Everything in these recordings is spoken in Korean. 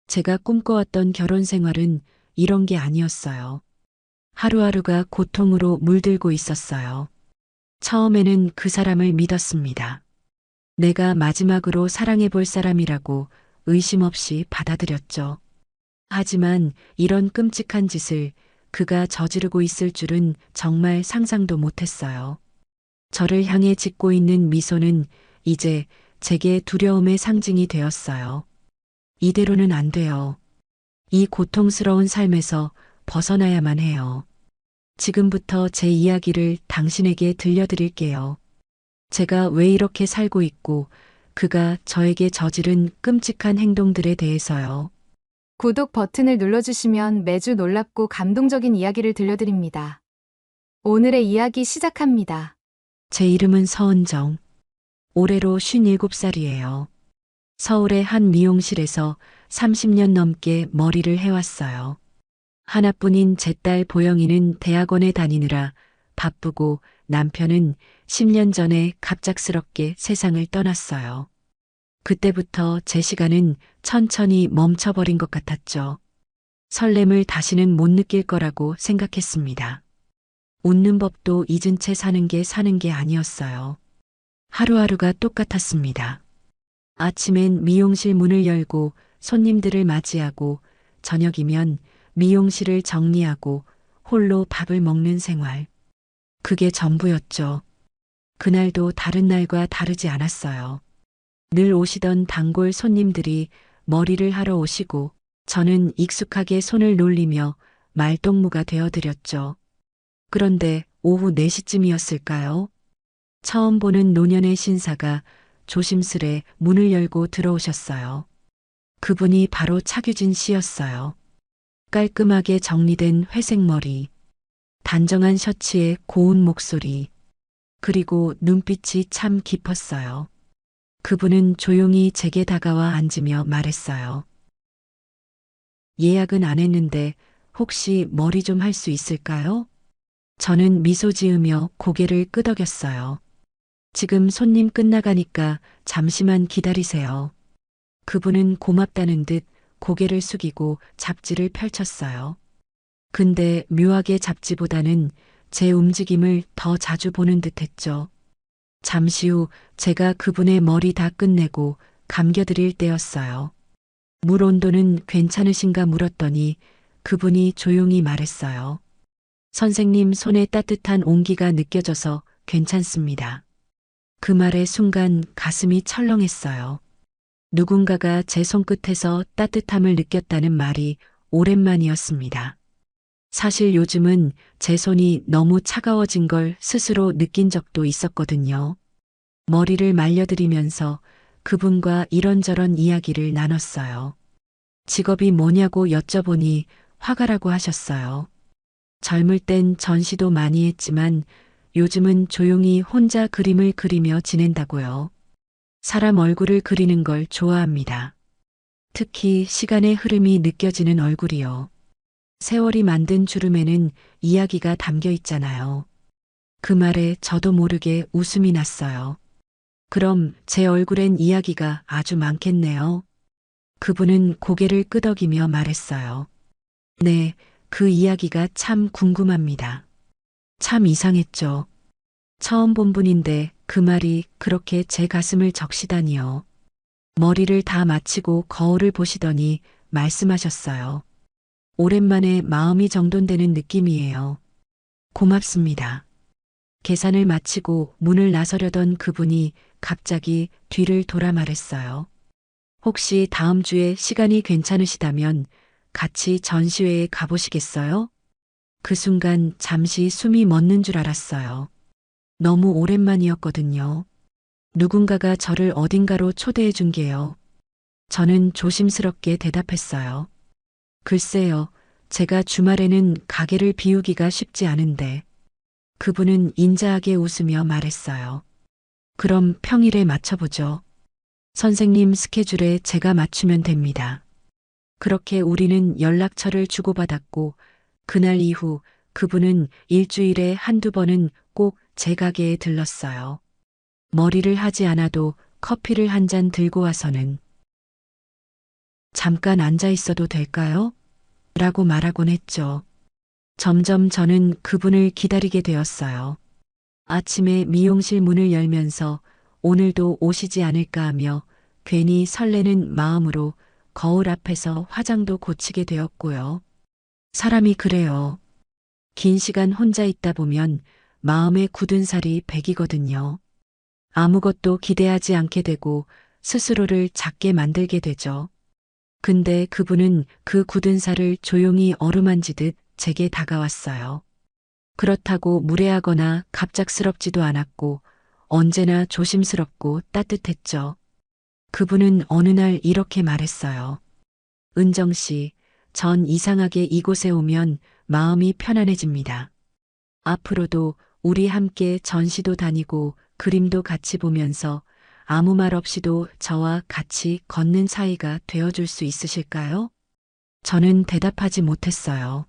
제가 꿈꿔왔던 결혼 생활은 이런 게 아니었어요. 하루하루가 고통으로 물들고 있었어요. 처음에는 그 사람을 믿었습니다. 내가 마지막으로 사랑해 볼 사람이라고 의심 없이 받아들였죠. 하지만 이런 끔찍한 짓을 그가 저지르고 있을 줄은 정말 상상도 못했어요. 저를 향해 짓고 있는 미소는 이제 제게 두려움의 상징이 되었어요. 이대로는 안 돼요. 이 고통스러운 삶에서 벗어나야만 해요. 지금부터 제 이야기를 당신에게 들려드릴게요. 제가 왜 이렇게 살고 있고 그가 저에게 저지른 끔찍한 행동들에 대해서요. 구독 버튼을 눌러주시면 매주 놀랍고 감동적인 이야기를 들려드립니다. 오늘의 이야기 시작합니다. 제 이름은 서은정. 올해로 57살이에요. 서울의 한 미용실에서 30년 넘게 머리를 해왔어요. 하나뿐인 제 딸 보영이는 대학원에 다니느라 바쁘고 남편은 10년 전에 갑작스럽게 세상을 떠났어요. 그때부터 제 시간은 천천히 멈춰버린 것 같았죠. 설렘을 다시는 못 느낄 거라고 생각했습니다. 웃는 법도 잊은 채 사는 게 아니었어요. 하루하루가 똑같았습니다. 아침엔 미용실 문을 열고 손님들을 맞이하고 저녁이면 미용실을 정리하고 홀로 밥을 먹는 생활. 그게 전부였죠. 그날도 다른 날과 다르지 않았어요. 늘 오시던 단골 손님들이 머리를 하러 오시고 저는 익숙하게 손을 놀리며 말동무가 되어드렸죠. 그런데 오후 4시쯤이었을까요? 처음 보는 노년의 신사가 조심스레 문을 열고 들어오셨어요. 그분이 바로 차규진 씨였어요. 깔끔하게 정리된 회색 머리, 단정한 셔츠에 고운 목소리, 그리고 눈빛이 참 깊었어요. 그분은 조용히 제게 다가와 앉으며 말했어요. 예약은 안 했는데 혹시 머리 좀 할 수 있을까요? 저는 미소 지으며 고개를 끄덕였어요. 지금 손님 끝나가니까 잠시만 기다리세요. 그분은 고맙다는 듯 고개를 숙이고 잡지를 펼쳤어요. 근데 묘하게 잡지보다는 제 움직임을 더 자주 보는 듯 했죠. 잠시 후 제가 그분의 머리 다 끝내고 감겨드릴 때였어요. 물 온도는 괜찮으신가 물었더니 그분이 조용히 말했어요. 선생님 손에 따뜻한 온기가 느껴져서 괜찮습니다. 그 말의 순간 가슴이 철렁했어요. 누군가가 제 손끝에서 따뜻함을 느꼈다는 말이 오랜만이었습니다. 사실 요즘은 제 손이 너무 차가워진 걸 스스로 느낀 적도 있었거든요. 머리를 말려드리면서 그분과 이런저런 이야기를 나눴어요. 직업이 뭐냐고 여쭤보니 화가라고 하셨어요. 젊을 땐 전시도 많이 했지만 요즘은 조용히 혼자 그림을 그리며 지낸다고요. 사람 얼굴을 그리는 걸 좋아합니다. 특히 시간의 흐름이 느껴지는 얼굴이요. 세월이 만든 주름에는 이야기가 담겨 있잖아요. 그 말에 저도 모르게 웃음이 났어요. 그럼 제 얼굴엔 이야기가 아주 많겠네요. 그분은 고개를 끄덕이며 말했어요. 네, 그 이야기가 참 궁금합니다. 참 이상했죠. 처음 본 분인데 그 말이 그렇게 제 가슴을 적시다니요. 머리를 다 마치고 거울을 보시더니 말씀하셨어요. 오랜만에 마음이 정돈되는 느낌이에요. 고맙습니다. 계산을 마치고 문을 나서려던 그분이 갑자기 뒤를 돌아 말했어요. 혹시 다음 주에 시간이 괜찮으시다면 같이 전시회에 가보시겠어요? 그 순간 잠시 숨이 멎는 줄 알았어요. 너무 오랜만이었거든요. 누군가가 저를 어딘가로 초대해 준 게요. 저는 조심스럽게 대답했어요. 글쎄요, 제가 주말에는 가게를 비우기가 쉽지 않은데. 그분은 인자하게 웃으며 말했어요. 그럼 평일에 맞춰보죠. 선생님 스케줄에 제가 맞추면 됩니다. 그렇게 우리는 연락처를 주고받았고, 그날 이후 그분은 일주일에 한두 번은 꼭 제 가게에 들렀어요. 머리를 하지 않아도 커피를 한 잔 들고 와서는 잠깐 앉아 있어도 될까요? 라고 말하곤 했죠. 점점 저는 그분을 기다리게 되었어요. 아침에 미용실 문을 열면서 오늘도 오시지 않을까 하며 괜히 설레는 마음으로 거울 앞에서 화장도 고치게 되었고요. 사람이 그래요. 긴 시간 혼자 있다 보면 마음에 굳은 살이 배기거든요. 아무것도 기대하지 않게 되고 스스로를 작게 만들게 되죠. 근데 그분은 그 굳은 살을 조용히 어루만지듯 제게 다가왔어요. 그렇다고 무례하거나 갑작스럽지도 않았고 언제나 조심스럽고 따뜻했죠. 그분은 어느 날 이렇게 말했어요. 은정 씨, 전 이상하게 이곳에 오면 마음이 편안해집니다. 앞으로도 우리 함께 전시도 다니고 그림도 같이 보면서 아무 말 없이도 저와 같이 걷는 사이가 되어줄 수 있으실까요? 저는 대답하지 못했어요.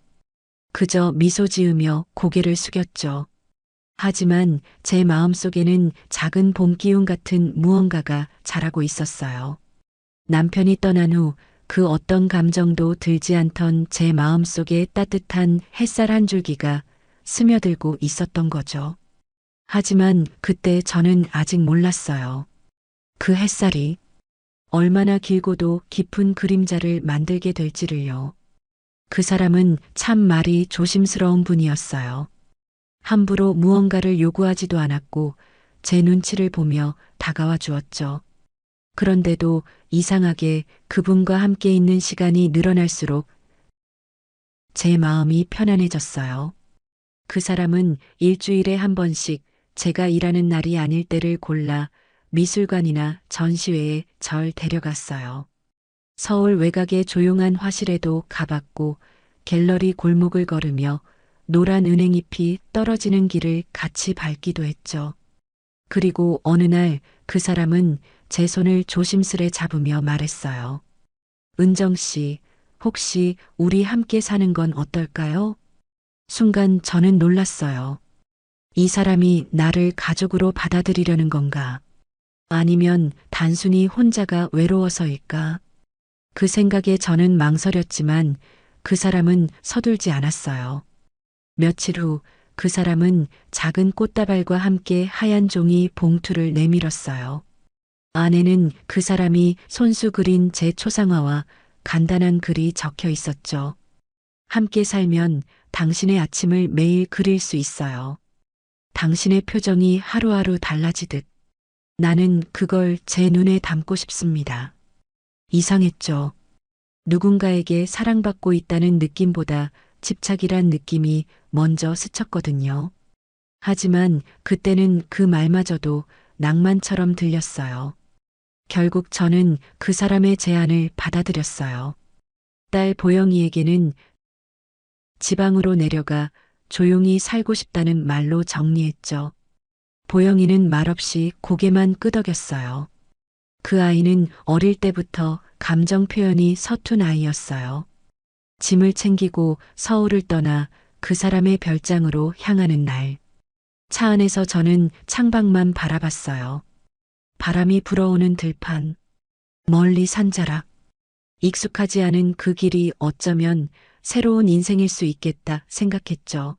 그저 미소 지으며 고개를 숙였죠. 하지만 제 마음속에는 작은 봄 기운 같은 무언가가 자라고 있었어요. 남편이 떠난 후 그 어떤 감정도 들지 않던 제 마음속에 따뜻한 햇살 한 줄기가 스며들고 있었던 거죠. 하지만 그때 저는 아직 몰랐어요. 그 햇살이 얼마나 길고도 깊은 그림자를 만들게 될지를요. 그 사람은 참 말이 조심스러운 분이었어요. 함부로 무언가를 요구하지도 않았고 제 눈치를 보며 다가와 주었죠. 그런데도 이상하게 그분과 함께 있는 시간이 늘어날수록 제 마음이 편안해졌어요. 그 사람은 일주일에 한 번씩 제가 일하는 날이 아닐 때를 골라 미술관이나 전시회에 절 데려갔어요. 서울 외곽의 조용한 화실에도 가봤고 갤러리 골목을 걸으며 노란 은행잎이 떨어지는 길을 같이 밟기도 했죠. 그리고 어느 날 그 사람은 제 손을 조심스레 잡으며 말했어요. 은정 씨, 혹시 우리 함께 사는 건 어떨까요? 순간 저는 놀랐어요. 이 사람이 나를 가족으로 받아들이려는 건가? 아니면 단순히 혼자가 외로워서일까? 그 생각에 저는 망설였지만 그 사람은 서둘지 않았어요. 며칠 후 그 사람은 작은 꽃다발과 함께 하얀 종이 봉투를 내밀었어요. 안에는 그 사람이 손수 그린 제 초상화와 간단한 글이 적혀 있었죠. 함께 살면 당신의 아침을 매일 그릴 수 있어요. 당신의 표정이 하루하루 달라지듯 나는 그걸 제 눈에 담고 싶습니다. 이상했죠. 누군가에게 사랑받고 있다는 느낌보다 집착이란 느낌이 먼저 스쳤거든요. 하지만 그때는 그 말마저도 낭만처럼 들렸어요. 결국 저는 그 사람의 제안을 받아들였어요. 딸 보영이에게는 지방으로 내려가 조용히 살고 싶다는 말로 정리했죠. 보영이는 말없이 고개만 끄덕였어요. 그 아이는 어릴 때부터 감정 표현이 서툰 아이였어요. 짐을 챙기고 서울을 떠나 그 사람의 별장으로 향하는 날. 차 안에서 저는 창밖만 바라봤어요. 바람이 불어오는 들판, 멀리 산자락. 익숙하지 않은 그 길이 어쩌면 새로운 인생일 수 있겠다 생각했죠.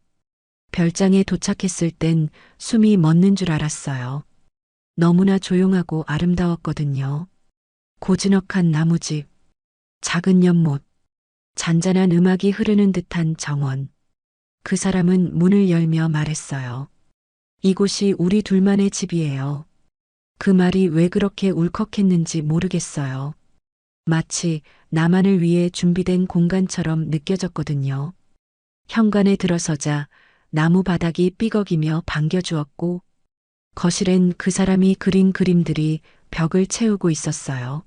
별장에 도착했을 땐 숨이 멎는 줄 알았어요. 너무나 조용하고 아름다웠거든요. 고즈넉한 나무집, 작은 연못, 잔잔한 음악이 흐르는 듯한 정원. 그 사람은 문을 열며 말했어요. 이곳이 우리 둘만의 집이에요. 그 말이 왜 그렇게 울컥했는지 모르겠어요. 마치 나만을 위해 준비된 공간처럼 느껴졌거든요. 현관에 들어서자 나무 바닥이 삐걱이며 반겨주었고 거실엔 그 사람이 그린 그림들이 벽을 채우고 있었어요.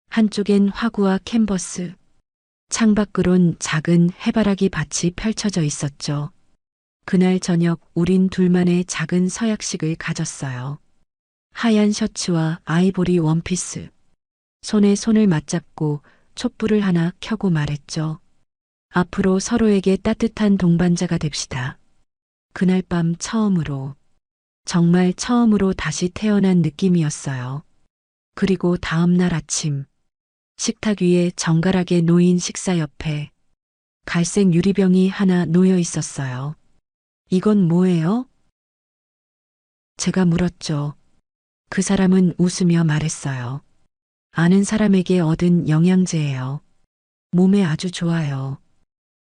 한쪽엔 화구와 캔버스, 창밖으론 작은 해바라기 밭이 펼쳐져 있었죠. 그날 저녁 우린 둘만의 작은 서약식을 가졌어요. 하얀 셔츠와 아이보리 원피스. 손에 손을 맞잡고 촛불을 하나 켜고 말했죠. 앞으로 서로에게 따뜻한 동반자가 됩시다. 그날 밤 처음으로, 정말 처음으로 다시 태어난 느낌이었어요. 그리고 다음 날 아침, 식탁 위에 정갈하게 놓인 식사 옆에 갈색 유리병이 하나 놓여 있었어요. 이건 뭐예요? 제가 물었죠. 그 사람은 웃으며 말했어요. 아는 사람에게 얻은 영양제예요. 몸에 아주 좋아요.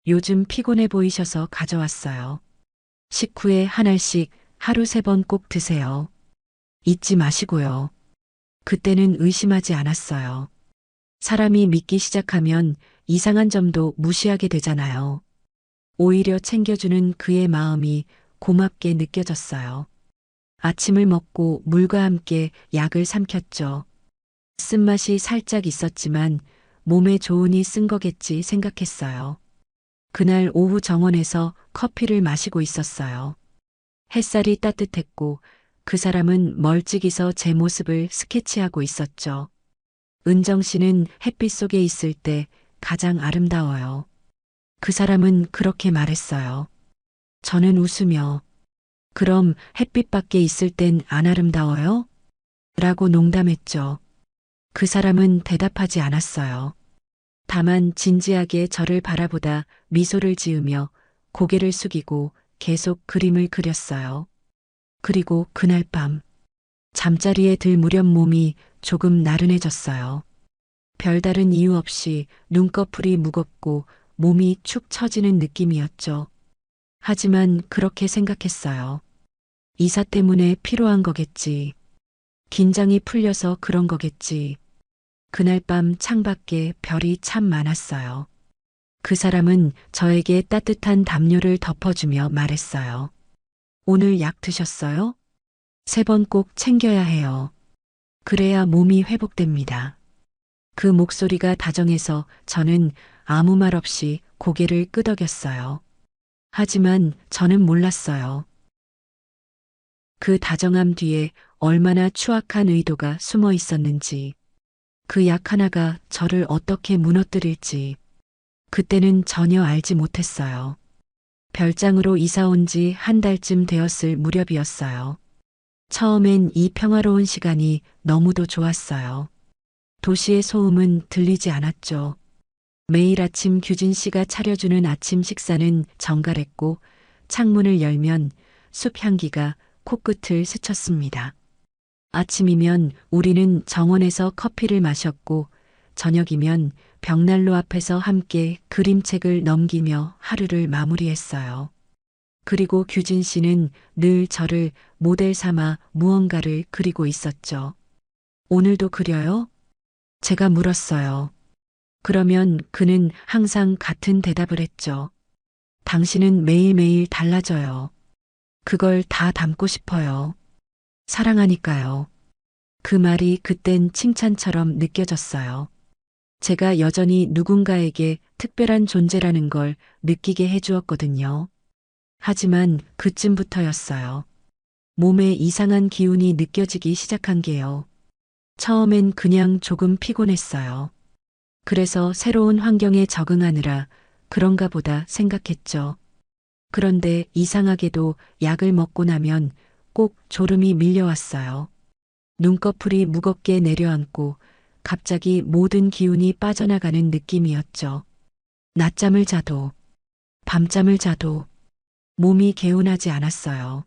요즘 피곤해 보이셔서 가져왔어요. 식후에 한 알씩 하루 3번 꼭 드세요. 잊지 마시고요. 그때는 의심하지 않았어요. 사람이 믿기 시작하면 이상한 점도 무시하게 되잖아요. 오히려 챙겨주는 그의 마음이 고맙게 느껴졌어요. 아침을 먹고 물과 함께 약을 삼켰죠. 쓴맛이 살짝 있었지만 몸에 좋으니 쓴 거겠지 생각했어요. 그날 오후 정원에서 커피를 마시고 있었어요. 햇살이 따뜻했고 그 사람은 멀찍이서 제 모습을 스케치하고 있었죠. 은정 씨는 햇빛 속에 있을 때 가장 아름다워요. 그 사람은 그렇게 말했어요. 저는 웃으며 그럼 햇빛 밖에 있을 땐 안 아름다워요? 라고 농담했죠. 그 사람은 대답하지 않았어요. 다만 진지하게 저를 바라보다 미소를 지으며 고개를 숙이고 계속 그림을 그렸어요. 그리고 그날 밤 잠자리에 들 무렵 몸이 조금 나른해졌어요. 별다른 이유 없이 눈꺼풀이 무겁고 몸이 축 처지는 느낌이었죠. 하지만 그렇게 생각했어요. 이사 때문에 피로한 거겠지. 긴장이 풀려서 그런 거겠지. 그날 밤 창밖에 별이 참 많았어요. 그 사람은 저에게 따뜻한 담요를 덮어주며 말했어요. 오늘 약 드셨어요? 3번 꼭 챙겨야 해요. 그래야 몸이 회복됩니다. 그 목소리가 다정해서 저는 아무 말 없이 고개를 끄덕였어요. 하지만 저는 몰랐어요. 그 다정함 뒤에 얼마나 추악한 의도가 숨어 있었는지, 그 약 하나가 저를 어떻게 무너뜨릴지, 그때는 전혀 알지 못했어요. 별장으로 이사 온 지 한 달쯤 되었을 무렵이었어요. 처음엔 이 평화로운 시간이 너무도 좋았어요. 도시의 소음은 들리지 않았죠. 매일 아침 규진 씨가 차려주는 아침 식사는 정갈했고 창문을 열면 숲 향기가 코끝을 스쳤습니다. 아침이면 우리는 정원에서 커피를 마셨고 저녁이면 벽난로 앞에서 함께 그림책을 넘기며 하루를 마무리했어요. 그리고 규진 씨는 늘 저를 모델 삼아 무언가를 그리고 있었죠. 오늘도 그려요? 제가 물었어요. 그러면 그는 항상 같은 대답을 했죠. 당신은 매일매일 달라져요. 그걸 다 담고 싶어요. 사랑하니까요. 그 말이 그땐 칭찬처럼 느껴졌어요. 제가 여전히 누군가에게 특별한 존재라는 걸 느끼게 해주었거든요. 하지만 그쯤부터였어요. 몸에 이상한 기운이 느껴지기 시작한 게요. 처음엔 그냥 조금 피곤했어요. 그래서 새로운 환경에 적응하느라 그런가 보다 생각했죠. 그런데 이상하게도 약을 먹고 나면 꼭 졸음이 밀려왔어요. 눈꺼풀이 무겁게 내려앉고 갑자기 모든 기운이 빠져나가는 느낌이었죠. 낮잠을 자도, 밤잠을 자도 몸이 개운하지 않았어요.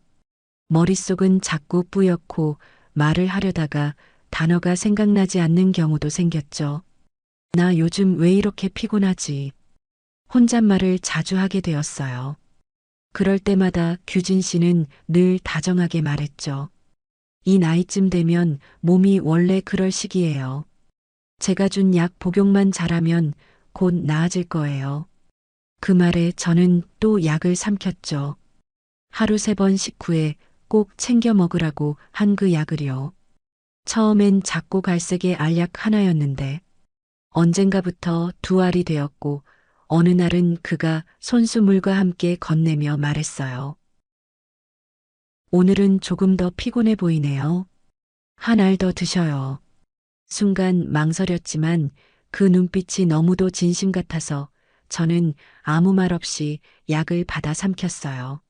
머릿속은 자꾸 뿌옇고 말을 하려다가 단어가 생각나지 않는 경우도 생겼죠. 나 요즘 왜 이렇게 피곤하지? 혼잣말을 자주 하게 되었어요. 그럴 때마다 규진 씨는 늘 다정하게 말했죠. 이 나이쯤 되면 몸이 원래 그럴 시기예요. 제가 준 약 복용만 잘하면 곧 나아질 거예요. 그 말에 저는 또 약을 삼켰죠. 하루 3번 식후에 꼭 챙겨 먹으라고 한 그 약을요. 처음엔 작고 갈색의 알약 하나였는데 언젠가부터 2알이 되었고 어느 날은 그가 손수물과 함께 건네며 말했어요. 오늘은 조금 더 피곤해 보이네요. 한 알 더 드셔요. 순간 망설였지만 그 눈빛이 너무도 진심 같아서 저는 아무 말 없이 약을 받아 삼켰어요.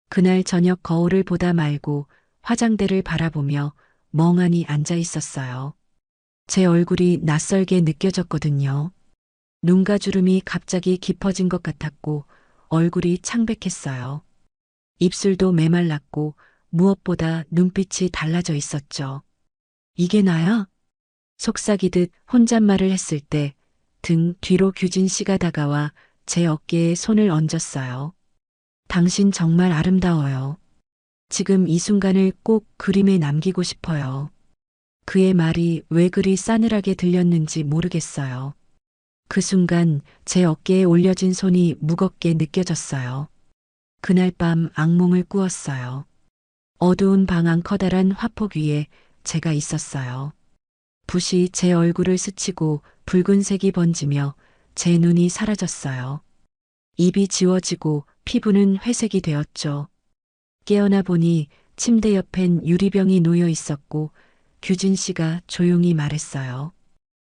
그날 저녁 거울을 보다 말고 화장대를 바라보며 멍하니 앉아 있었어요. 제 얼굴이 낯설게 느껴졌거든요. 눈가 주름이 갑자기 깊어진 것 같았고 얼굴이 창백했어요. 입술도 메말랐고 무엇보다 눈빛이 달라져 있었죠. 이게 나야? 속삭이듯 혼잣말을 했을 때 등 뒤로 규진 씨가 다가와 제 어깨에 손을 얹었어요. 당신 정말 아름다워요. 지금 이 순간을 꼭 그림에 남기고 싶어요. 그의 말이 왜 그리 싸늘하게 들렸는지 모르겠어요. 그 순간 제 어깨에 올려진 손이 무겁게 느껴졌어요. 그날 밤 악몽을 꾸었어요. 어두운 방 안 커다란 화폭 위에 제가 있었어요. 붓이 제 얼굴을 스치고 붉은색이 번지며 제 눈이 사라졌어요. 입이 지워지고 피부는 회색이 되었죠. 깨어나 보니 침대 옆엔 유리병이 놓여 있었고 규진 씨가 조용히 말했어요.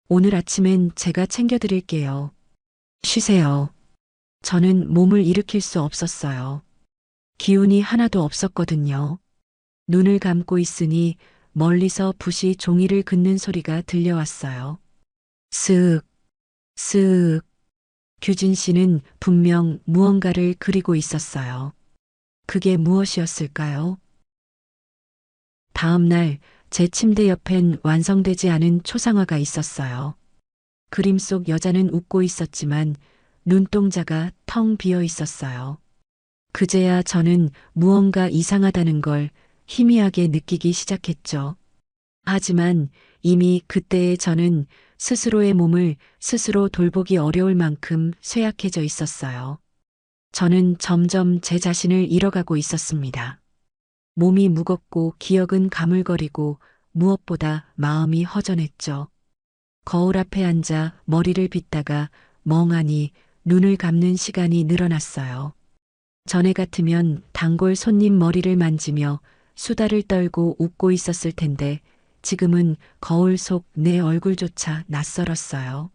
오늘 아침엔 제가 챙겨드릴게요. 쉬세요. 저는 몸을 일으킬 수 없었어요. 기운이 하나도 없었거든요. 눈을 감고 있으니 멀리서 붓이 종이를 긋는 소리가 들려왔어요. 쓱, 쓱. 규진 씨는 분명 무언가를 그리고 있었어요. 그게 무엇이었을까요? 다음 날 제 침대 옆엔 완성되지 않은 초상화가 있었어요. 그림 속 여자는 웃고 있었지만 눈동자가 텅 비어 있었어요. 그제야 저는 무언가 이상하다는 걸 희미하게 느끼기 시작했죠. 하지만 이미 그때의 저는 스스로의 몸을 스스로 돌보기 어려울 만큼 쇠약해져 있었어요. 저는 점점 제 자신을 잃어가고 있었습니다. 몸이 무겁고 기억은 가물거리고 무엇보다 마음이 허전했죠. 거울 앞에 앉아 머리를 빗다가 멍하니 눈을 감는 시간이 늘어났어요. 전에 같으면 단골 손님 머리를 만지며 수다를 떨고 웃고 있었을 텐데 지금은 거울 속 내 얼굴조차 낯설었어요.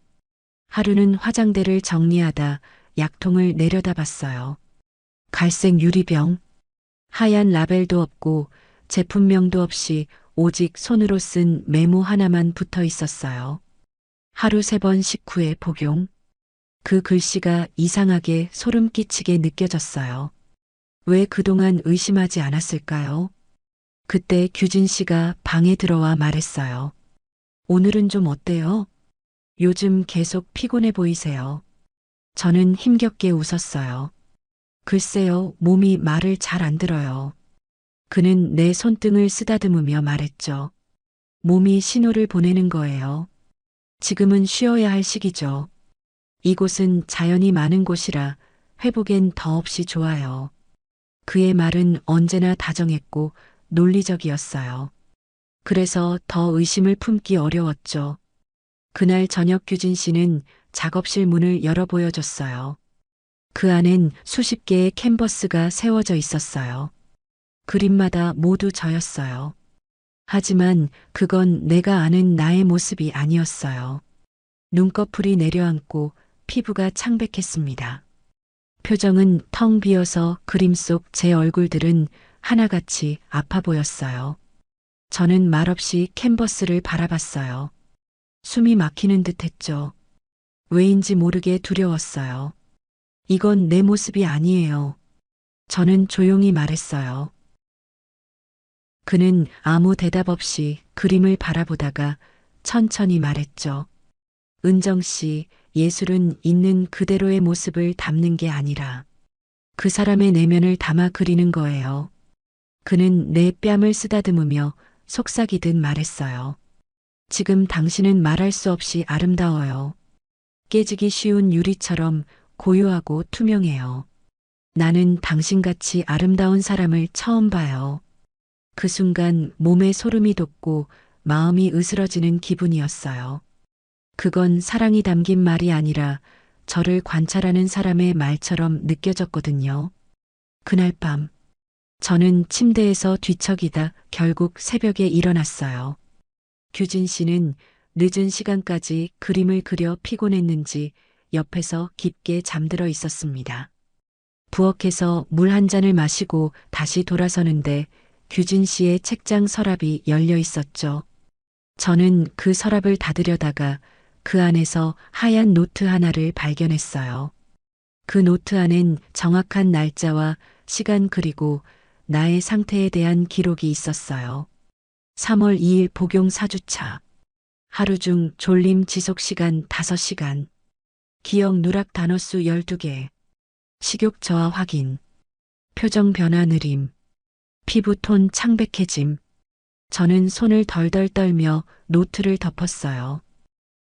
하루는 화장대를 정리하다 약통을 내려다봤어요. 갈색 유리병, 하얀 라벨도 없고 제품명도 없이 오직 손으로 쓴 메모 하나만 붙어 있었어요. 하루 3번 식후에 복용. 그 글씨가 이상하게 소름 끼치게 느껴졌어요. 왜 그동안 의심하지 않았을까요? 그때 규진 씨가 방에 들어와 말했어요. 오늘은 좀 어때요? 요즘 계속 피곤해 보이세요. 저는 힘겹게 웃었어요. 글쎄요, 몸이 말을 잘 안 들어요. 그는 내 손등을 쓰다듬으며 말했죠. 몸이 신호를 보내는 거예요. 지금은 쉬어야 할 시기죠. 이곳은 자연이 많은 곳이라 회복엔 더없이 좋아요. 그의 말은 언제나 다정했고 논리적이었어요. 그래서 더 의심을 품기 어려웠죠. 그날 저녁 규진 씨는 작업실 문을 열어 보여줬어요. 그 안엔 수십 개의 캔버스가 세워져 있었어요. 그림마다 모두 저였어요. 하지만 그건 내가 아는 나의 모습이 아니었어요. 눈꺼풀이 내려앉고 피부가 창백했습니다. 표정은 텅 비어서 그림 속 제 얼굴들은 하나같이 아파 보였어요. 저는 말없이 캔버스를 바라봤어요. 숨이 막히는 듯 했죠. 왜인지 모르게 두려웠어요. 이건 내 모습이 아니에요. 저는 조용히 말했어요. 그는 아무 대답 없이 그림을 바라보다가 천천히 말했죠. 은정 씨, 예술은 있는 그대로의 모습을 담는 게 아니라 그 사람의 내면을 담아 그리는 거예요. 그는 내 뺨을 쓰다듬으며 속삭이듯 말했어요. 지금 당신은 말할 수 없이 아름다워요. 깨지기 쉬운 유리처럼 고요하고 투명해요. 나는 당신같이 아름다운 사람을 처음 봐요. 그 순간 몸에 소름이 돋고 마음이 으스러지는 기분이었어요. 그건 사랑이 담긴 말이 아니라 저를 관찰하는 사람의 말처럼 느껴졌거든요. 그날 밤, 저는 침대에서 뒤척이다 결국 새벽에 일어났어요. 규진 씨는 늦은 시간까지 그림을 그려 피곤했는지 옆에서 깊게 잠들어 있었습니다. 부엌에서 물 한 잔을 마시고 다시 돌아서는데 규진 씨의 책장 서랍이 열려 있었죠. 저는 그 서랍을 닫으려다가 그 안에서 하얀 노트 하나를 발견했어요. 그 노트 안엔 정확한 날짜와 시간 그리고 나의 상태에 대한 기록이 있었어요. 3월 2일 복용 4주차. 하루 중 졸림 지속 시간 5시간. 기억 누락 단어 수 12개. 식욕 저하 확인. 표정 변화 느림. 피부 톤 창백해짐. 저는 손을 덜덜 떨며 노트를 덮었어요.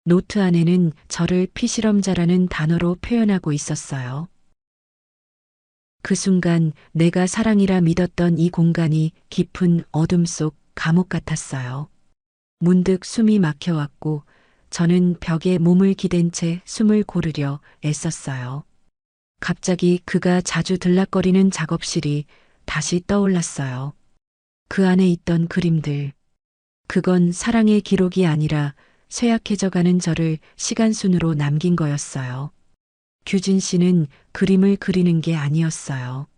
노트 안에는 저를 피실험자라는 단어로 표현하고 있었어요. 그 순간 내가 사랑이라 믿었던 이 공간이 깊은 어둠 속 감옥 같았어요. 문득 숨이 막혀왔고 저는 벽에 몸을 기댄 채 숨을 고르려 애썼어요. 갑자기 그가 자주 들락거리는 작업실이 다시 떠올랐어요. 그 안에 있던 그림들. 그건 사랑의 기록이 아니라 쇠약해져가는 저를 시간순으로 남긴 거였어요. 규진 씨는 그림을 그리는 게 아니었어요.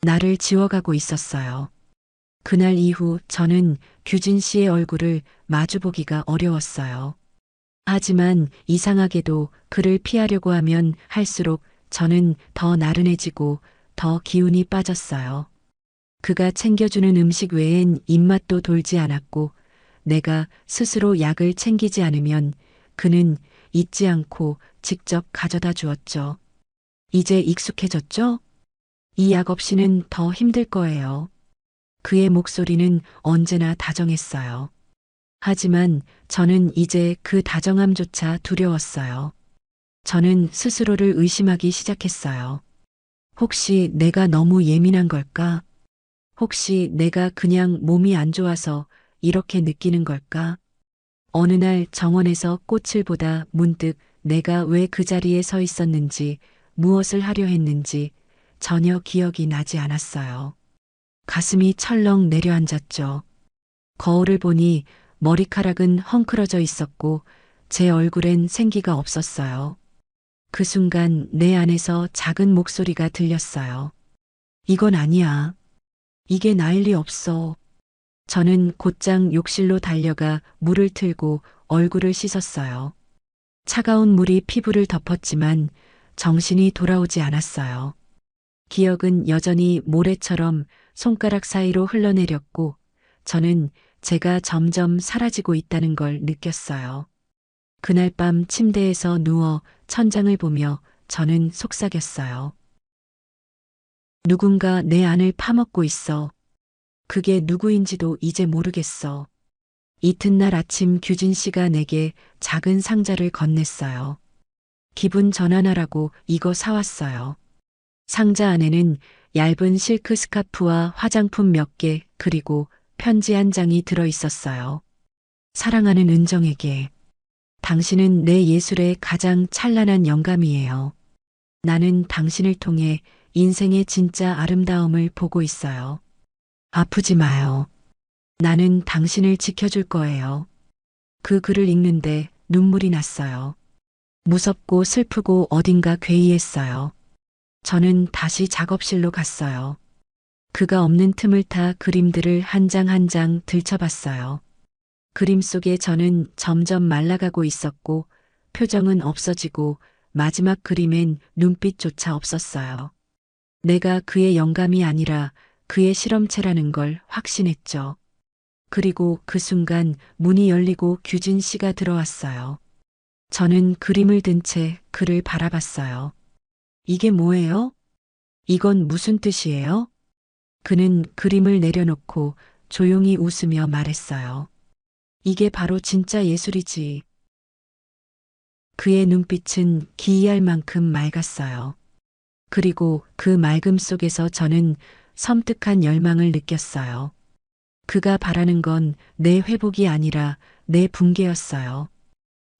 나를 지워가고 있었어요. 그날 이후 저는 규진 씨의 얼굴을 마주보기가 어려웠어요. 하지만 이상하게도 그를 피하려고 하면 할수록 저는 더 나른해지고 더 기운이 빠졌어요. 그가 챙겨주는 음식 외엔 입맛도 돌지 않았고 내가 스스로 약을 챙기지 않으면 그는 잊지 않고 직접 가져다 주었죠. 이제 익숙해졌죠? 이 약 없이는 더 힘들 거예요. 그의 목소리는 언제나 다정했어요. 하지만 저는 이제 그 다정함조차 두려웠어요. 저는 스스로를 의심하기 시작했어요. 혹시 내가 너무 예민한 걸까? 혹시 내가 그냥 몸이 안 좋아서 이렇게 느끼는 걸까? 어느 날 정원에서 꽃을 보다 문득 내가 왜 그 자리에 서 있었는지, 무엇을 하려 했는지 전혀 기억이 나지 않았어요. 가슴이 철렁 내려앉았죠. 거울을 보니 머리카락은 헝클어져 있었고 제 얼굴엔 생기가 없었어요. 그 순간 내 안에서 작은 목소리가 들렸어요. 이건 아니야. 이게 나일 리 없어. 저는 곧장 욕실로 달려가 물을 틀고 얼굴을 씻었어요. 차가운 물이 피부를 덮었지만 정신이 돌아오지 않았어요. 기억은 여전히 모래처럼 손가락 사이로 흘러내렸고 저는 제가 점점 사라지고 있다는 걸 느꼈어요. 그날 밤 침대에서 누워 천장을 보며 저는 속삭였어요. 누군가 내 안을 파먹고 있어. 그게 누구인지도 이제 모르겠어. 이튿날 아침 규진 씨가 내게 작은 상자를 건넸어요. 기분 전환하라고 이거 사왔어요. 상자 안에는 얇은 실크 스카프와 화장품 몇 개, 그리고 편지 한 장이 들어 있었어요. 사랑하는 은정에게. 당신은 내 예술의 가장 찬란한 영감이에요. 나는 당신을 통해 인생의 진짜 아름다움을 보고 있어요. 아프지 마요. 나는 당신을 지켜줄 거예요. 그 글을 읽는데 눈물이 났어요. 무섭고 슬프고 어딘가 괴이했어요. 저는 다시 작업실로 갔어요. 그가 없는 틈을 타 그림들을 한 장 한 장 들춰봤어요. 그림 속에 저는 점점 말라가고 있었고 표정은 없어지고 마지막 그림엔 눈빛조차 없었어요. 내가 그의 영감이 아니라 그의 실험체라는 걸 확신했죠. 그리고 그 순간 문이 열리고 규진 씨가 들어왔어요. 저는 그림을 든 채 그를 바라봤어요. 이게 뭐예요? 이건 무슨 뜻이에요? 그는 그림을 내려놓고 조용히 웃으며 말했어요. 이게 바로 진짜 예술이지. 그의 눈빛은 기이할 만큼 맑았어요. 그리고 그 맑음 속에서 저는 섬뜩한 열망을 느꼈어요. 그가 바라는 건 내 회복이 아니라 내 붕괴였어요.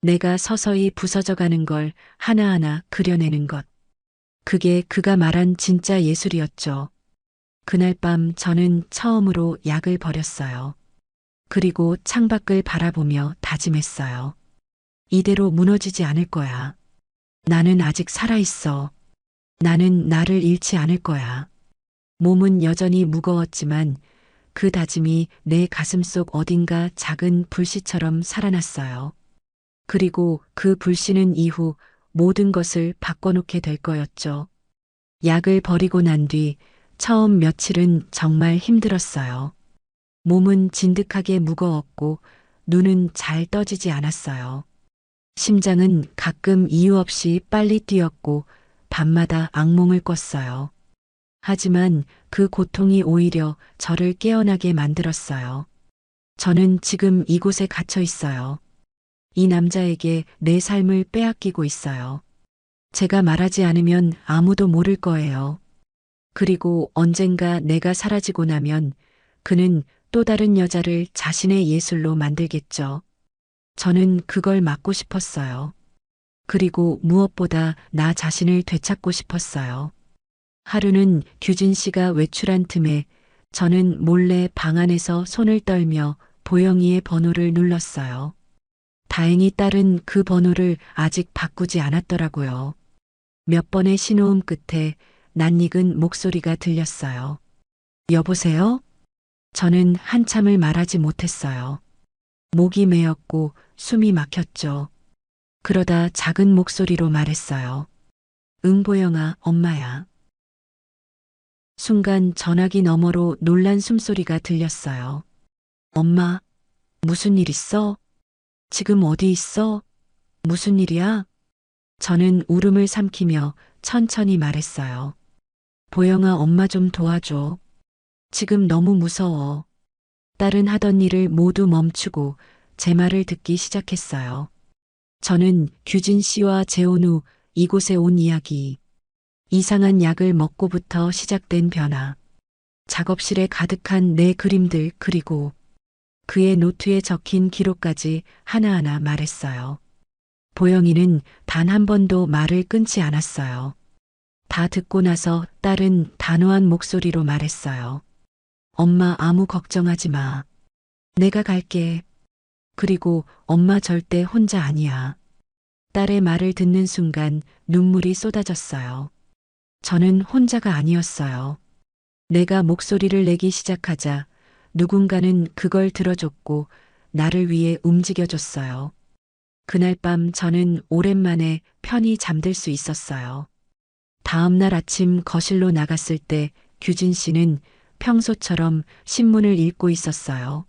내가 서서히 부서져 가는 걸 하나하나 그려내는 것. 그게 그가 말한 진짜 예술이었죠. 그날 밤 저는 처음으로 약을 버렸어요. 그리고 창밖을 바라보며 다짐했어요. 이대로 무너지지 않을 거야. 나는 아직 살아있어. 나는 나를 잃지 않을 거야. 몸은 여전히 무거웠지만 그 다짐이 내 가슴속 어딘가 작은 불씨처럼 살아났어요. 그리고 그 불씨는 이후 모든 것을 바꿔놓게 될 거였죠. 약을 버리고 난 뒤 처음 며칠은 정말 힘들었어요. 몸은 진득하게 무거웠고 눈은 잘 떠지지 않았어요. 심장은 가끔 이유 없이 빨리 뛰었고 밤마다 악몽을 꿨어요. 하지만 그 고통이 오히려 저를 깨어나게 만들었어요. 저는 지금 이곳에 갇혀 있어요. 이 남자에게 내 삶을 빼앗기고 있어요. 제가 말하지 않으면 아무도 모를 거예요. 그리고 언젠가 내가 사라지고 나면 그는 또 다른 여자를 자신의 예술로 만들겠죠. 저는 그걸 막고 싶었어요. 그리고 무엇보다 나 자신을 되찾고 싶었어요. 하루는 규진 씨가 외출한 틈에 저는 몰래 방 안에서 손을 떨며 보영이의 번호를 눌렀어요. 다행히 딸은 그 번호를 아직 바꾸지 않았더라고요. 몇 번의 신호음 끝에 낯익은 목소리가 들렸어요. 여보세요? 저는 한참을 말하지 못했어요. 목이 메었고 숨이 막혔죠. 그러다 작은 목소리로 말했어요. 응, 보영아, 엄마야. 순간 전화기 너머로 놀란 숨소리가 들렸어요. 엄마, 무슨 일 있어? 지금 어디 있어? 무슨 일이야? 저는 울음을 삼키며 천천히 말했어요. 보영아, 엄마 좀 도와줘. 지금 너무 무서워. 딸은 하던 일을 모두 멈추고 제 말을 듣기 시작했어요. 저는 규진 씨와 재혼 후 이곳에 온 이야기, 이상한 약을 먹고부터 시작된 변화, 작업실에 가득한 내 그림들 그리고 그의 노트에 적힌 기록까지 하나하나 말했어요. 보영이는 단 한 번도 말을 끊지 않았어요. 다 듣고 나서 딸은 단호한 목소리로 말했어요. 엄마 아무 걱정하지 마. 내가 갈게. 그리고 엄마 절대 혼자 아니야. 딸의 말을 듣는 순간 눈물이 쏟아졌어요. 저는 혼자가 아니었어요. 내가 목소리를 내기 시작하자 누군가는 그걸 들어줬고 나를 위해 움직여줬어요. 그날 밤 저는 오랜만에 편히 잠들 수 있었어요. 다음 날 아침 거실로 나갔을 때 규진 씨는 평소처럼 신문을 읽고 있었어요.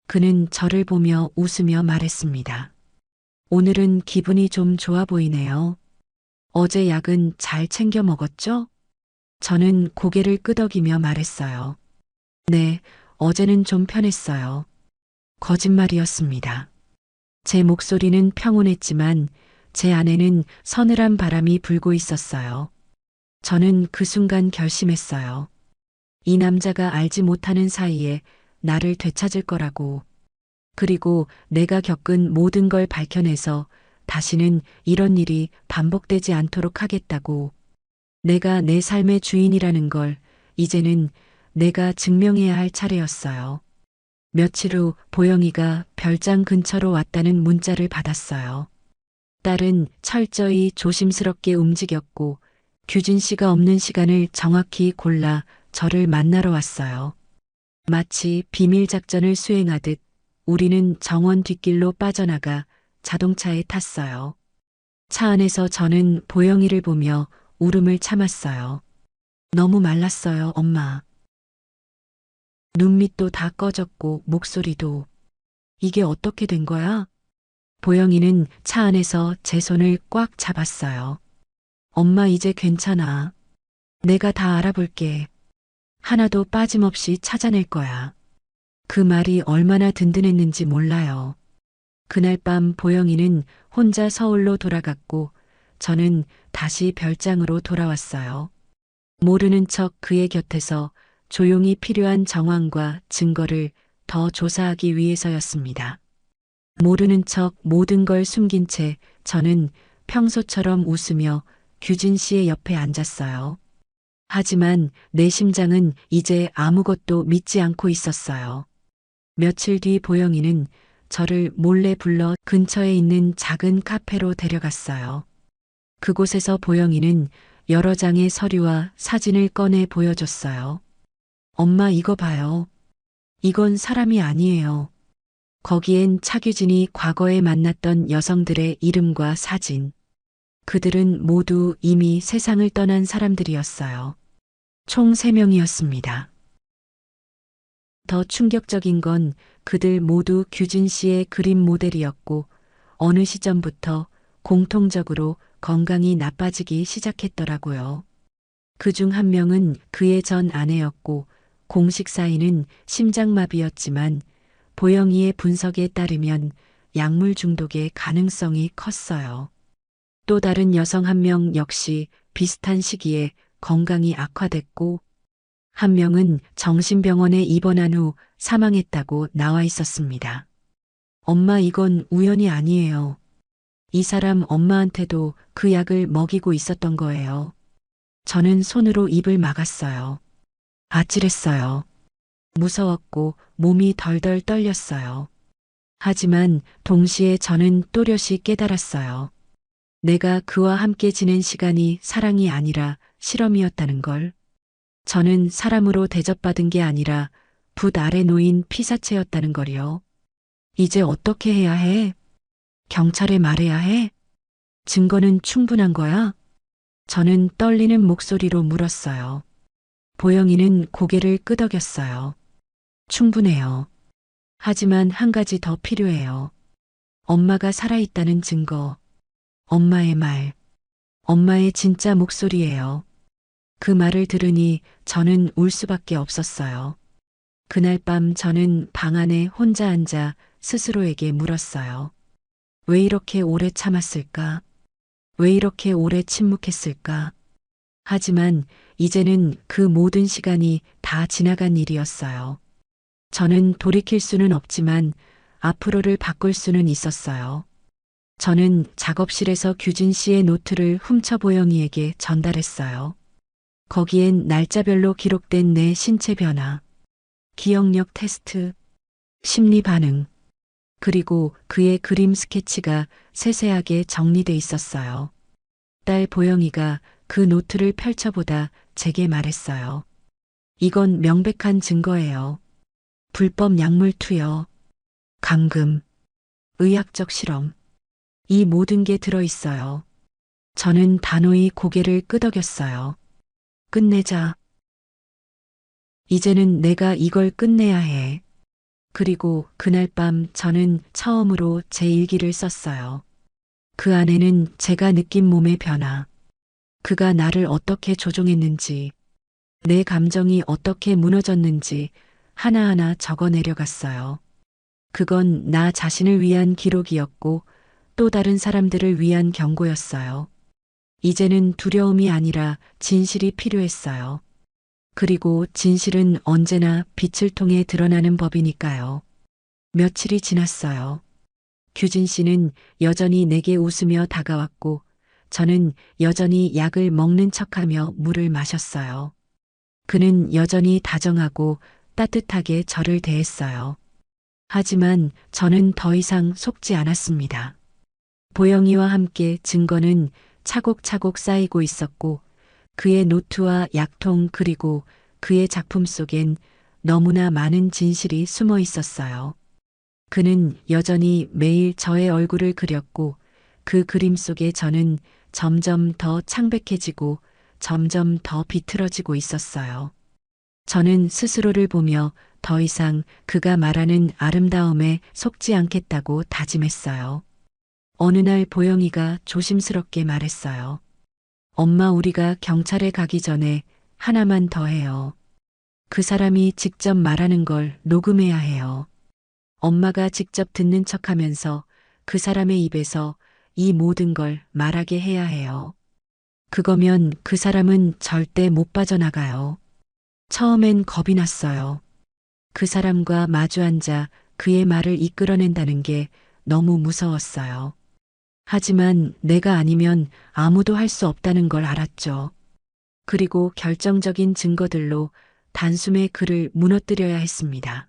그는 저를 보며 웃으며 말했습니다. 오늘은 기분이 좀 좋아 보이네요. 어제 약은 잘 챙겨 먹었죠? 저는 고개를 끄덕이며 말했어요. 네, 어제는 좀 편했어요. 거짓말이었습니다. 제 목소리는 평온했지만 제 안에는 서늘한 바람이 불고 있었어요. 저는 그 순간 결심했어요. 이 남자가 알지 못하는 사이에 나를 되찾을 거라고. 그리고 내가 겪은 모든 걸 밝혀내서 다시는 이런 일이 반복되지 않도록 하겠다고. 내가 내 삶의 주인이라는 걸 이제는 내가 증명해야 할 차례였어요. 며칠 후 보영이가 별장 근처로 왔다는 문자를 받았어요. 딸은 철저히 조심스럽게 움직였고 규진 씨가 없는 시간을 정확히 골라 저를 만나러 왔어요. 마치 비밀 작전을 수행하듯 우리는 정원 뒷길로 빠져나가 자동차에 탔어요. 차 안에서 저는 보영이를 보며 울음을 참았어요. 너무 말랐어요, 엄마. 눈밑도 다 꺼졌고 목소리도. 이게 어떻게 된 거야? 보영이는 차 안에서 제 손을 꽉 잡았어요. 엄마 이제 괜찮아. 내가 다 알아볼게. 하나도 빠짐없이 찾아낼 거야. 그 말이 얼마나 든든했는지 몰라요. 그날 밤 보영이는 혼자 서울로 돌아갔고 저는 다시 별장으로 돌아왔어요. 모르는 척 그의 곁에서 조용히 필요한 정황과 증거를 더 조사하기 위해서였습니다. 모르는 척 모든 걸 숨긴 채 저는 평소처럼 웃으며 규진 씨의 옆에 앉았어요. 하지만 내 심장은 이제 아무것도 믿지 않고 있었어요. 며칠 뒤 보영이는 저를 몰래 불러 근처에 있는 작은 카페로 데려갔어요. 그곳에서 보영이는 여러 장의 서류와 사진을 꺼내 보여줬어요. 엄마 이거 봐요. 이건 사람이 아니에요. 거기엔 차규진이 과거에 만났던 여성들의 이름과 사진. 그들은 모두 이미 세상을 떠난 사람들이었어요. 총 3명이었습니다. 더 충격적인 건 그들 모두 규진 씨의 그림 모델이었고 어느 시점부터 공통적으로 건강이 나빠지기 시작했더라고요. 그중 한 명은 그의 전 아내였고 공식 사인은 심장마비였지만 보영이의 분석에 따르면 약물 중독의 가능성이 컸어요. 또 다른 여성 한 명 역시 비슷한 시기에 건강이 악화됐고 한 명은 정신병원에 입원한 후 사망했다고 나와 있었습니다. 엄마, 이건 우연이 아니에요. 이 사람 엄마한테도 그 약을 먹이고 있었던 거예요. 저는 손으로 입을 막았어요. 아찔했어요. 무서웠고 몸이 덜덜 떨렸어요. 하지만 동시에 저는 또렷이 깨달았어요. 내가 그와 함께 지낸 시간이 사랑이 아니라 실험이었다는 걸. 저는 사람으로 대접받은 게 아니라 붓 아래 놓인 피사체였다는 걸요. 이제 어떻게 해야 해? 경찰에 말해야 해? 증거는 충분한 거야? 저는 떨리는 목소리로 물었어요. 보영이는 고개를 끄덕였어요. 충분해요. 하지만 한 가지 더 필요해요. 엄마가 살아있다는 증거. 엄마의 말. 엄마의 진짜 목소리예요. 그 말을 들으니 저는 울 수밖에 없었어요. 그날 밤 저는 방 안에 혼자 앉아 스스로에게 물었어요. 왜 이렇게 오래 참았을까? 왜 이렇게 오래 침묵했을까? 하지만 이제는 그 모든 시간이 다 지나간 일이었어요. 저는 돌이킬 수는 없지만 앞으로를 바꿀 수는 있었어요. 저는 작업실에서 규진 씨의 노트를 훔쳐 보영이에게 전달했어요. 거기엔 날짜별로 기록된 내 신체 변화, 기억력 테스트, 심리 반응, 그리고 그의 그림 스케치가 세세하게 정리돼 있었어요. 딸 보영이가 그 노트를 펼쳐보다 제게 말했어요. 이건 명백한 증거예요. 불법 약물 투여, 감금, 의학적 실험. 이 모든 게 들어있어요. 저는 단호히 고개를 끄덕였어요. 끝내자. 이제는 내가 이걸 끝내야 해. 그리고 그날 밤 저는 처음으로 제 일기를 썼어요. 그 안에는 제가 느낀 몸의 변화, 그가 나를 어떻게 조종했는지, 내 감정이 어떻게 무너졌는지 하나하나 적어 내려갔어요. 그건 나 자신을 위한 기록이었고 또 다른 사람들을 위한 경고였어요. 이제는 두려움이 아니라 진실이 필요했어요. 그리고 진실은 언제나 빛을 통해 드러나는 법이니까요. 며칠이 지났어요. 규진 씨는 여전히 내게 웃으며 다가왔고 저는 여전히 약을 먹는 척하며 물을 마셨어요. 그는 여전히 다정하고 따뜻하게 저를 대했어요. 하지만 저는 더 이상 속지 않았습니다. 보영이와 함께 증거는 차곡차곡 쌓이고 있었고 그의 노트와 약통 그리고 그의 작품 속엔 너무나 많은 진실이 숨어 있었어요. 그는 여전히 매일 저의 얼굴을 그렸고 그 그림 속에 저는 점점 더 창백해지고 점점 더 비틀어지고 있었어요. 저는 스스로를 보며 더 이상 그가 말하는 아름다움에 속지 않겠다고 다짐했어요. 어느 날 보영이가 조심스럽게 말했어요. 엄마, 우리가 경찰에 가기 전에 하나만 더 해요. 그 사람이 직접 말하는 걸 녹음해야 해요. 엄마가 직접 듣는 척하면서 그 사람의 입에서 이 모든 걸 말하게 해야 해요. 그거면 그 사람은 절대 못 빠져나가요. 처음엔 겁이 났어요. 그 사람과 마주 앉아 그의 말을 이끌어낸다는 게 너무 무서웠어요. 하지만 내가 아니면 아무도 할 수 없다는 걸 알았죠. 그리고 결정적인 증거들로 단숨에 그를 무너뜨려야 했습니다.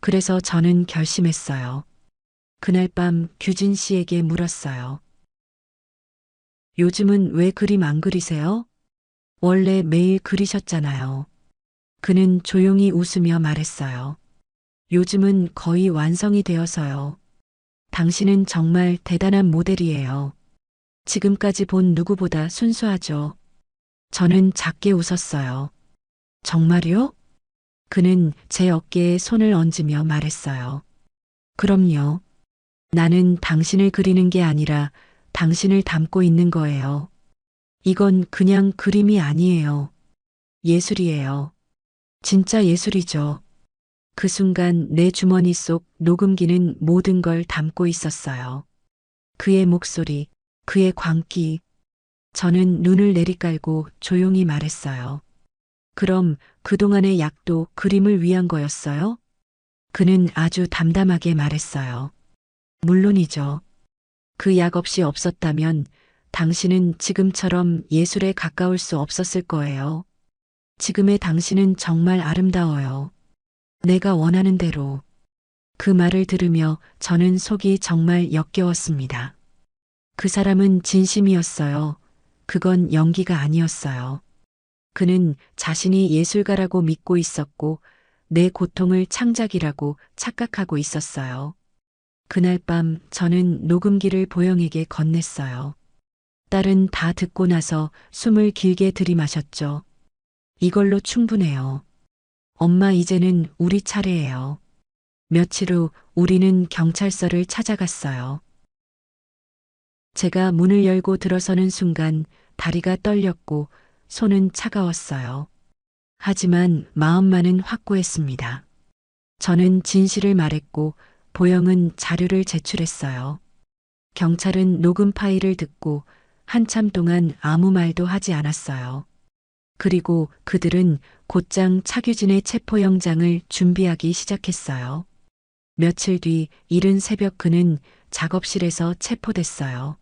그래서 저는 결심했어요. 그날 밤 규진 씨에게 물었어요. 요즘은 왜 그림 안 그리세요? 원래 매일 그리셨잖아요. 그는 조용히 웃으며 말했어요. 요즘은 거의 완성이 되어서요. 당신은 정말 대단한 모델이에요. 지금까지 본 누구보다 순수하죠. 저는 작게 웃었어요. 정말요? 그는 제 어깨에 손을 얹으며 말했어요. 그럼요. 나는 당신을 그리는 게 아니라 당신을 담고 있는 거예요. 이건 그냥 그림이 아니에요. 예술이에요. 진짜 예술이죠. 그 순간 내 주머니 속 녹음기는 모든 걸 담고 있었어요. 그의 목소리, 그의 광기. 저는 눈을 내리깔고 조용히 말했어요. 그럼 그동안의 약도 그림을 위한 거였어요? 그는 아주 담담하게 말했어요. 물론이죠. 그 약 없이 없었다면 당신은 지금처럼 예술에 가까울 수 없었을 거예요. 지금의 당신은 정말 아름다워요. 내가 원하는 대로. 그 말을 들으며 저는 속이 정말 역겨웠습니다. 그 사람은 진심이었어요. 그건 연기가 아니었어요. 그는 자신이 예술가라고 믿고 있었고 내 고통을 창작이라고 착각하고 있었어요. 그날 밤 저는 녹음기를 보영에게 건넸어요. 딸은 다 듣고 나서 숨을 길게 들이마셨죠. 이걸로 충분해요. 엄마 이제는 우리 차례예요. 며칠 후 우리는 경찰서를 찾아갔어요. 제가 문을 열고 들어서는 순간 다리가 떨렸고 손은 차가웠어요. 하지만 마음만은 확고했습니다. 저는 진실을 말했고 보영은 자료를 제출했어요. 경찰은 녹음 파일을 듣고 한참 동안 아무 말도 하지 않았어요. 그리고 그들은 곧장 차규진의 체포영장을 준비하기 시작했어요. 며칠 뒤 이른 새벽 그는 작업실에서 체포됐어요.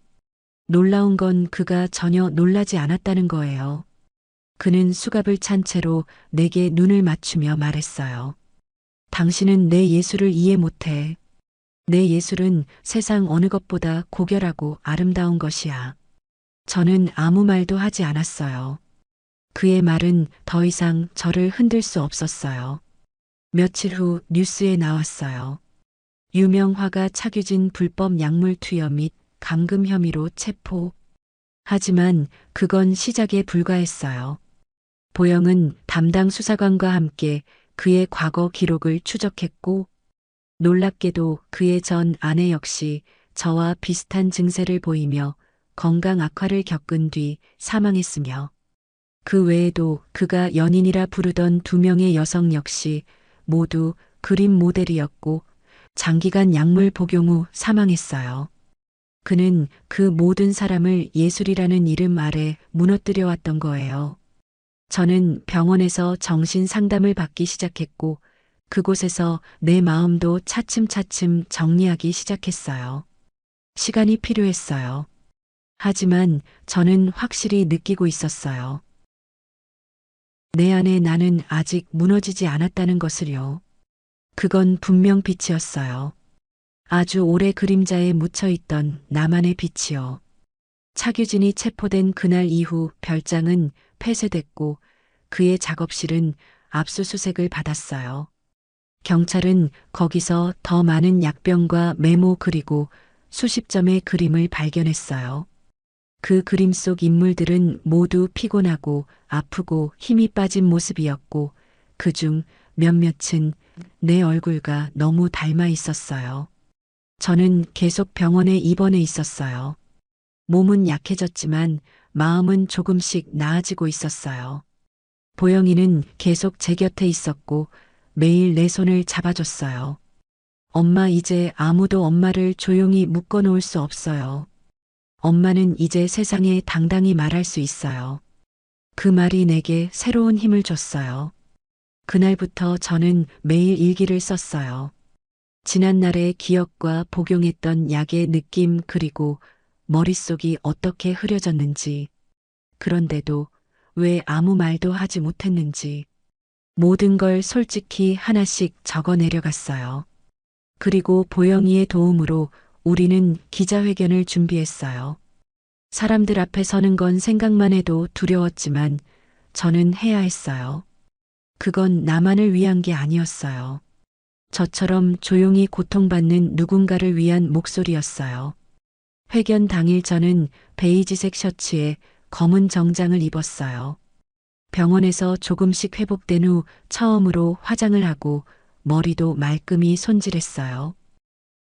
놀라운 건 그가 전혀 놀라지 않았다는 거예요. 그는 수갑을 찬 채로 내게 눈을 맞추며 말했어요. 당신은 내 예술을 이해 못해. 내 예술은 세상 어느 것보다 고결하고 아름다운 것이야. 저는 아무 말도 하지 않았어요. 그의 말은 더 이상 저를 흔들 수 없었어요. 며칠 후 뉴스에 나왔어요. 유명 화가 차규진 불법 약물 투여 및 감금 혐의로 체포. 하지만 그건 시작에 불과했어요. 보영은 담당 수사관과 함께 그의 과거 기록을 추적했고 놀랍게도 그의 전 아내 역시 저와 비슷한 증세를 보이며 건강 악화를 겪은 뒤 사망했으며 그 외에도 그가 연인이라 부르던 2명의 여성 역시 모두 그림 모델이었고 장기간 약물 복용 후 사망했어요. 그는 그 모든 사람을 예술이라는 이름 아래 무너뜨려 왔던 거예요. 저는 병원에서 정신 상담을 받기 시작했고 그곳에서 내 마음도 차츰차츰 정리하기 시작했어요. 시간이 필요했어요. 하지만 저는 확실히 느끼고 있었어요. 내 안에 나는 아직 무너지지 않았다는 것을요. 그건 분명 빛이었어요. 아주 오래 그림자에 묻혀있던 나만의 빛이요. 차규진이 체포된 그날 이후 별장은 폐쇄됐고 그의 작업실은 압수수색을 받았어요. 경찰은 거기서 더 많은 약병과 메모 그리고 수십 점의 그림을 발견했어요. 그 그림 속 인물들은 모두 피곤하고 아프고 힘이 빠진 모습이었고 그중 몇몇은 내 얼굴과 너무 닮아 있었어요. 저는 계속 병원에 입원해 있었어요. 몸은 약해졌지만 마음은 조금씩 나아지고 있었어요. 보영이는 계속 제 곁에 있었고 매일 내 손을 잡아줬어요. 엄마 이제 아무도 엄마를 조용히 묶어놓을 수 없어요. 엄마는 이제 세상에 당당히 말할 수 있어요. 그 말이 내게 새로운 힘을 줬어요. 그날부터 저는 매일 일기를 썼어요. 지난날의 기억과 복용했던 약의 느낌 그리고 머릿속이 어떻게 흐려졌는지, 그런데도 왜 아무 말도 하지 못했는지, 모든 걸 솔직히 하나씩 적어 내려갔어요. 그리고 보영이의 도움으로 우리는 기자회견을 준비했어요. 사람들 앞에 서는 건 생각만 해도 두려웠지만 저는 해야 했어요. 그건 나만을 위한 게 아니었어요. 저처럼 조용히 고통받는 누군가를 위한 목소리였어요. 회견 당일 저는 베이지색 셔츠에 검은 정장을 입었어요. 병원에서 조금씩 회복된 후 처음으로 화장을 하고 머리도 말끔히 손질했어요.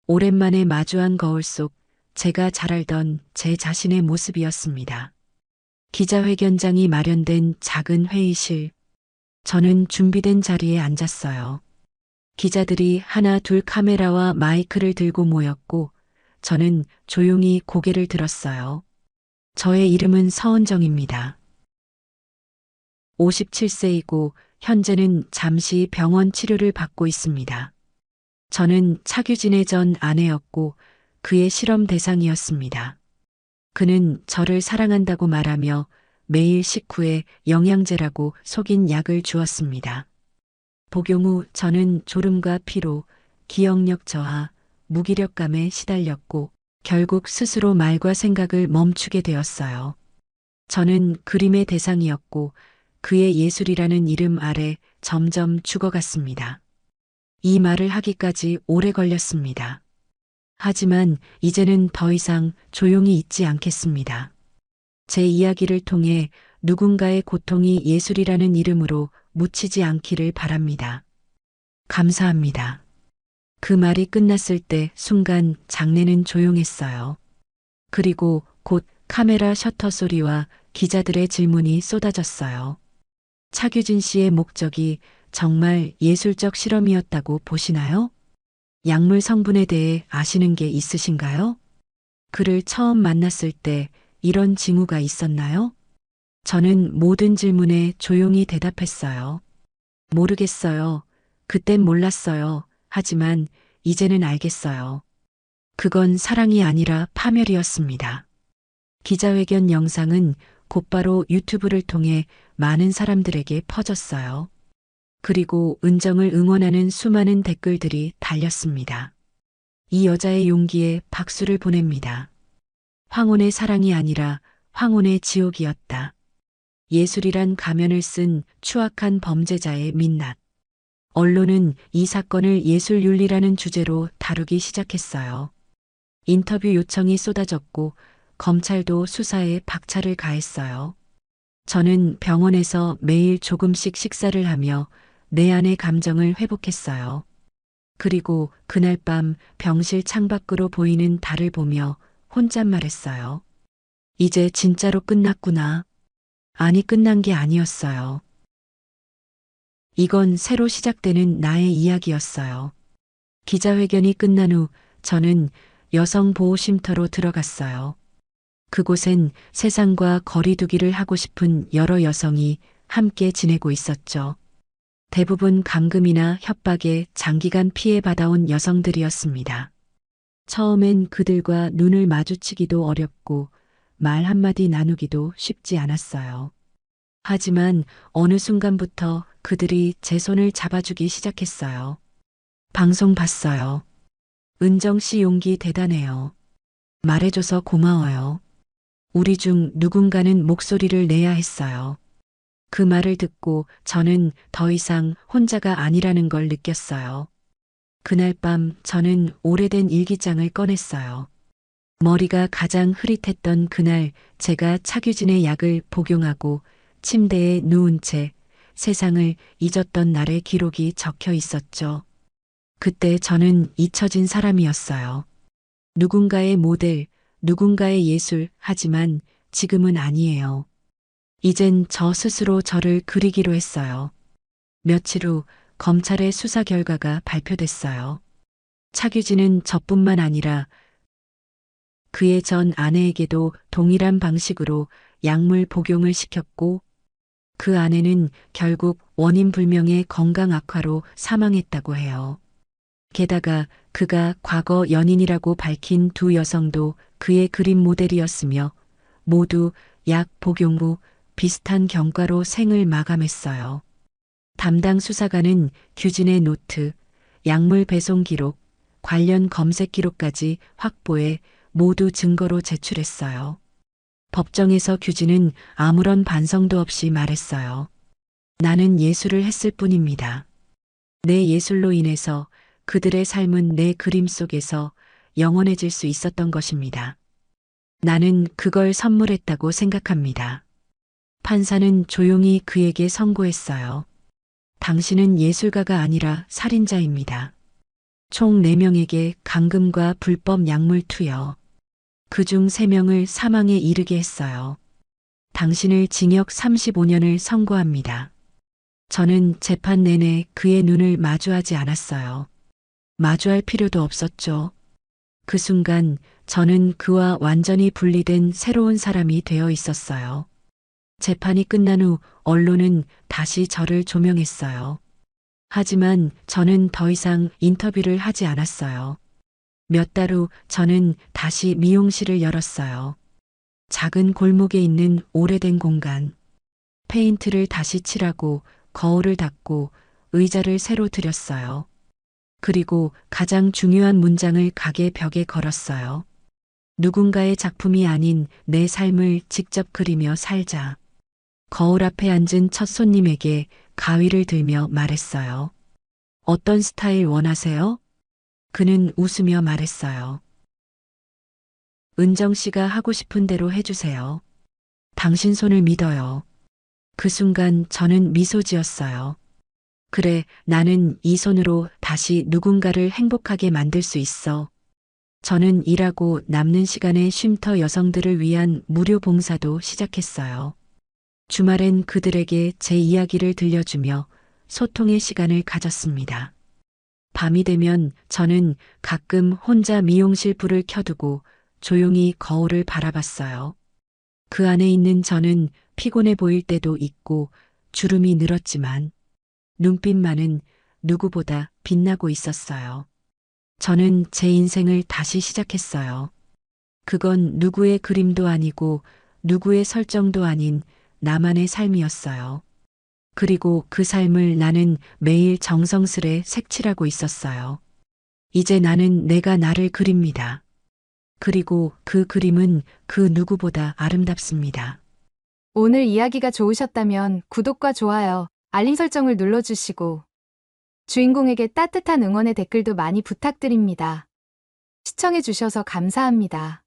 오랜만에 마주한 거울 속 제가 잘 알던 제 자신의 모습이었습니다. 기자회견장이 마련된 작은 회의실. 저는 준비된 자리에 앉았어요. 기자들이 하나 둘 카메라와 마이크를 들고 모였고 저는 조용히 고개를 들었어요. 저의 이름은 서은정입니다. 57세이고 현재는 잠시 병원 치료를 받고 있습니다. 저는 차규진의 전 아내였고 그의 실험 대상이었습니다. 그는 저를 사랑한다고 말하며 매일 식후에 영양제라고 속인 약을 주었습니다. 복용 후 저는 졸음과 피로, 기억력 저하, 무기력감에 시달렸고 결국 스스로 말과 생각을 멈추게 되었어요. 저는 그림의 대상이었고 그의 예술이라는 이름 아래 점점 죽어갔습니다. 이 말을 하기까지 오래 걸렸습니다. 하지만 이제는 더 이상 조용히 있지 않겠습니다. 제 이야기를 통해 누군가의 고통이 예술이라는 이름으로 묻히지 않기를 바랍니다. 감사합니다. 그 말이 끝났을 때 순간 장내는 조용했어요. 그리고 곧 카메라 셔터 소리와 기자들의 질문이 쏟아졌어요. 차규진 씨의 목적이 정말 예술적 실험이었다고 보시나요? 약물 성분에 대해 아시는 게 있으신가요? 그를 처음 만났을 때 이런 징후가 있었나요? 저는 모든 질문에 조용히 대답했어요. 모르겠어요. 그땐 몰랐어요. 하지만 이제는 알겠어요. 그건 사랑이 아니라 파멸이었습니다. 기자회견 영상은 곧바로 유튜브를 통해 많은 사람들에게 퍼졌어요. 그리고 은정을 응원하는 수많은 댓글들이 달렸습니다. 이 여자의 용기에 박수를 보냅니다. 황혼의 사랑이 아니라 황혼의 지옥이었다. 예술이란 가면을 쓴 추악한 범죄자의 민낯. 언론은 이 사건을 예술윤리라는 주제로 다루기 시작했어요. 인터뷰 요청이 쏟아졌고 검찰도 수사에 박차를 가했어요. 저는 병원에서 매일 조금씩 식사를 하며 내 안의 감정을 회복했어요. 그리고 그날 밤 병실 창밖으로 보이는 달을 보며 혼잣말했어요. 이제 진짜로 끝났구나. 아니, 끝난 게 아니었어요. 이건 새로 시작되는 나의 이야기였어요. 기자회견이 끝난 후 저는 여성보호쉼터로 들어갔어요. 그곳엔 세상과 거리두기를 하고 싶은 여러 여성이 함께 지내고 있었죠. 대부분 감금이나 협박에 장기간 피해받아온 여성들이었습니다. 처음엔 그들과 눈을 마주치기도 어렵고 말 한마디 나누기도 쉽지 않았어요. 하지만 어느 순간부터 그들이 제 손을 잡아주기 시작했어요. 방송 봤어요. 은정 씨 용기 대단해요. 말해줘서 고마워요. 우리 중 누군가는 목소리를 내야 했어요. 그 말을 듣고 저는 더 이상 혼자가 아니라는 걸 느꼈어요. 그날 밤 저는 오래된 일기장을 꺼냈어요. 머리가 가장 흐릿했던 그날 제가 차규진의 약을 복용하고 침대에 누운 채 세상을 잊었던 날의 기록이 적혀 있었죠. 그때 저는 잊혀진 사람이었어요. 누군가의 모델, 누군가의 예술, 하지만 지금은 아니에요. 이젠 저 스스로 저를 그리기로 했어요. 며칠 후 검찰의 수사 결과가 발표됐어요. 차규진은 저뿐만 아니라 그의 전 아내에게도 동일한 방식으로 약물 복용을 시켰고 그 아내는 결국 원인 불명의 건강 악화로 사망했다고 해요. 게다가 그가 과거 연인이라고 밝힌 두 여성도 그의 그림 모델이었으며 모두 약 복용 후 비슷한 경과로 생을 마감했어요. 담당 수사관은 규진의 노트, 약물 배송 기록, 관련 검색 기록까지 확보해 모두 증거로 제출했어요. 법정에서 규진은 아무런 반성도 없이 말했어요. 나는 예술을 했을 뿐입니다. 내 예술로 인해서 그들의 삶은 내 그림 속에서 영원해질 수 있었던 것입니다. 나는 그걸 선물했다고 생각합니다. 판사는 조용히 그에게 선고했어요. 당신은 예술가가 아니라 살인자입니다. 총 4명에게 감금과 불법 약물 투여. 그중 3명을 사망에 이르게 했어요. 당신을 징역 35년을 선고합니다. 저는 재판 내내 그의 눈을 마주하지 않았어요. 마주할 필요도 없었죠. 그 순간 저는 그와 완전히 분리된 새로운 사람이 되어 있었어요. 재판이 끝난 후 언론은 다시 저를 조명했어요. 하지만 저는 더 이상 인터뷰를 하지 않았어요. 몇 달 후 저는 다시 미용실을 열었어요. 작은 골목에 있는 오래된 공간. 페인트를 다시 칠하고 거울을 닦고 의자를 새로 들였어요. 그리고 가장 중요한 문장을 가게 벽에 걸었어요. 누군가의 작품이 아닌 내 삶을 직접 그리며 살자. 거울 앞에 앉은 첫 손님에게 가위를 들며 말했어요. 어떤 스타일 원하세요? 그는 웃으며 말했어요. 은정 씨가 하고 싶은 대로 해주세요. 당신 손을 믿어요. 그 순간 저는 미소 지었어요. 그래, 나는 이 손으로 다시 누군가를 행복하게 만들 수 있어. 저는 일하고 남는 시간에 쉼터 여성들을 위한 무료 봉사도 시작했어요. 주말엔 그들에게 제 이야기를 들려주며 소통의 시간을 가졌습니다. 밤이 되면 저는 가끔 혼자 미용실 불을 켜두고 조용히 거울을 바라봤어요. 그 안에 있는 저는 피곤해 보일 때도 있고 주름이 늘었지만 눈빛만은 누구보다 빛나고 있었어요. 저는 제 인생을 다시 시작했어요. 그건 누구의 그림도 아니고 누구의 설정도 아닌 나만의 삶이었어요. 그리고 그 삶을 나는 매일 정성스레 색칠하고 있었어요. 이제 나는 내가 나를 그립니다. 그리고 그 그림은 그 누구보다 아름답습니다. 오늘 이야기가 좋으셨다면 구독과 좋아요, 알림 설정을 눌러주시고 주인공에게 따뜻한 응원의 댓글도 많이 부탁드립니다. 시청해주셔서 감사합니다.